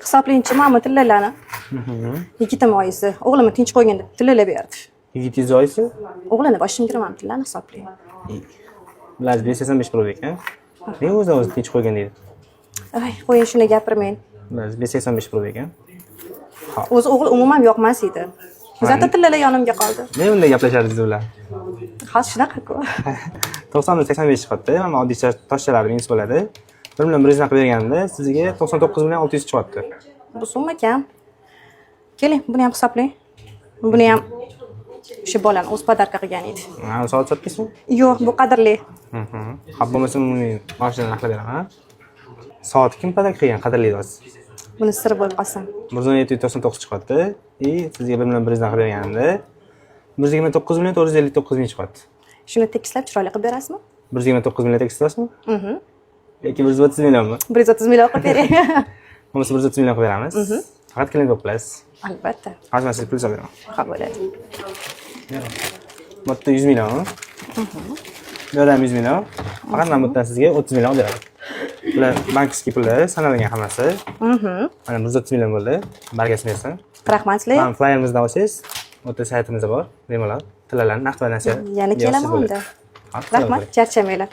Hisoblayinchi mana bu tillalarni. Yigitim oyisi o'g'limni tinch qo'ygin deb tillalab berdi. Yigitingiz oyisi? O'g'lini boshim kiraman tillarni hisoblayman. Bilash 585 pul ekan. Ne o'zi tinch qo'ygan deydi. Ay, qo'ying shuni gapirmang. Bilash 585 pul ekan. O'zi o'g'il umuman yoqmas edi. Zato tillalar yonimga qoldi. Ne bunday gaplashardingiz ular? Hozir shunaqa-ku. 90.85 chiqadi. Mana oddiy toshchalar minus bo'ladi. 1 million 100 qilib berganimda sizga 99 million 600 chiqyapti. Bu summa kam. Keling, buni ham hisoblang. Buni ham o'sha bolani o'z podarka qilgan edi. Ha, soat sotdingizmi? Yo'q, bu qadrli. Xap bo'lmasa uni mashinadan naqlab beraman. Soat kim podarka qilgan qadrli do'st? Buni siri bo'lib qolsin. 197.99 chiqyapti. Sizga 1 million 100 qilib berganimda 129 million 459 ming chiqyapti. Shuni tekislab chiroyli qilib berasizmi? 129 million tekstasizmi? Yoki 130 millionmi? 130 million qilib bering. Bunisi 130 million qilib beramiz. Faqat kelin to'playsiz. Albatta. Hajmasiga pul solib beraman. Ha, bo'ladi. Bu yerda 100 million. Bu yerda 100 million. Faqat men bundan sizga 30 million beraman. Bular bankskiy pullar sanalgan hammasi. Mana 130 million bo'ldi. Bargasini bersin. Rahmat sizlarga. Men flyerimizni olsangiz, o'ta saytimizda bor. Bemalol tillalarni naqd va nasiya. Yana kelaman unda. Rahmat, charchamanglar.